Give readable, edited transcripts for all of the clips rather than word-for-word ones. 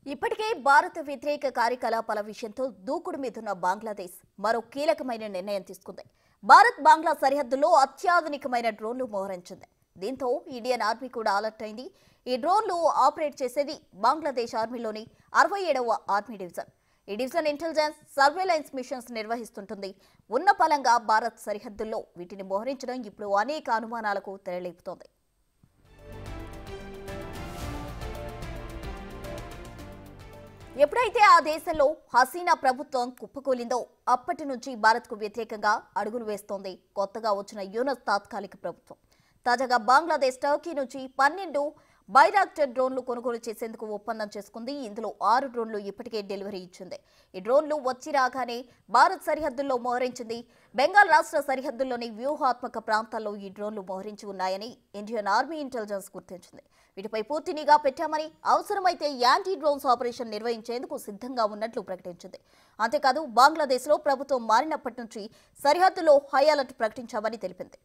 ఇప్పటికే భారత వ్యతిరేక కార్యకలాపాల విషయంతో దూకుడు మీదున్న బంగ్లాదేశ్ మరో కీలకమైన నిర్ణయం తీసుకుంది. భారత్ బంగ్లా సరిహద్దుల్లో అత్యాధునికమైన డ్రోన్లు మోహరించింది. దీంతో ఇండియన్ ఆర్మీ కూడా అలర్ట్ అయింది. ఈ డ్రోన్లు ఆపరేట్ చేసేది బంగ్లాదేశ్ ఆర్మీలోని 67వ ఆర్మీ డివిజన్. ఈ డివిజన్ ఇంటెలిజెన్స్ సర్వేలెన్స్ మిషన్స్ నిర్వహిస్తుంటుంది. ఉన్న పలంగా భారత్ సరిహద్దుల్లో వీటిని మోహరించడం ఇప్పుడు అనేక అనుమానాలకు తెరలేపుతోంది. ఎప్పుడైతే ఆ దేశంలో హసీనా ప్రభుత్వం కుప్పకూలిందో అప్పటి నుంచి భారత్కు వ్యతిరేకంగా అడుగులు వేస్తోంది కొత్తగా వచ్చిన యూనస్ తాత్కాలిక ప్రభుత్వం. తాజాగా బంగ్లాదేశ్ టర్కీ నుంచి 12 బైరాక్టర్ డ్రోన్లు కొనుగోలు చేసేందుకు ఒప్పందం చేసుకుంది. ఇందులో 6 డ్రోన్లు ఇప్పటికే డెలివరీ ఇచ్చింది. ఈ డ్రోన్లు వచ్చి రాగానే భారత్ సరిహద్దుల్లో మోహరించింది. బెంగాల్ రాష్ట్ర సరిహద్దుల్లోని వ్యూహాత్మక ప్రాంతాల్లో ఈ డ్రోన్లు మోహరించి ఉన్నాయని ఇండియన్ ఆర్మీ ఇంటెలిజెన్స్ గుర్తించింది. వీటిపై పూర్తి నిఘా పెట్టామని, అవసరమైతే యాంటీ డ్రోన్స్ ఆపరేషన్ నిర్వహించేందుకు సిద్ధంగా ఉన్నట్లు ప్రకటించింది. అంతేకాదు బంగ్లాదేశ్లో ప్రభుత్వం మారినప్పటి నుంచి సరిహద్దులో హై అలర్ట్ ప్రకటించామని తెలిపింది.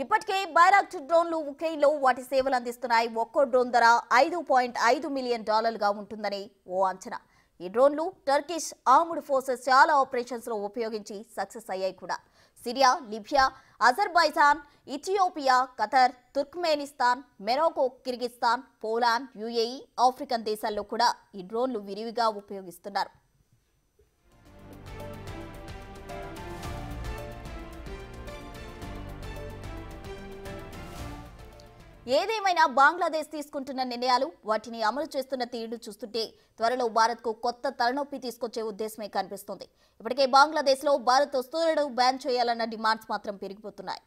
ఇప్పటికే బైరాక్టర్ డ్రోన్లు ఉక్రెయిన్లో వాటి సేవలు అందిస్తున్నాయి. ఒక్కో డ్రోన్ ధర $5.5 మిలియన్ ఉంటుందని ఓ అంచనా. ఈ డ్రోన్లు టర్కిష్ ఆర్మ్డ్ ఫోర్సెస్ చాలా ఆపరేషన్స్ లో ఉపయోగించి సక్సెస్ అయ్యాయి కూడా. Syria, Libya, Azerbaijan, Ethiopia, Qatar, Turkmenistan, Morocco, Kyrgyzstan, Poland, UAE, African దేశాల్లో కూడా ఈ డ్రోన్లు విరివిగా ఉపయోగిస్తున్నారు. ఏదేమైనా బంగ్లాదేశ్ తీసుకుంటున్న నిర్ణయాలు, వాటిని అమలు చేస్తున్న తీరు చూస్తుంటే త్వరలో భారత్కు కొత్త తలనొప్పి తీసుకొచ్చే ఉద్దేశమే కనిపిస్తోంది. ఇప్పటికే బంగ్లాదేశ్లో భారత్ వస్తువులను బ్యాన్ చేయాలన్న డిమాండ్స్ మాత్రం పెరిగిపోతున్నాయి.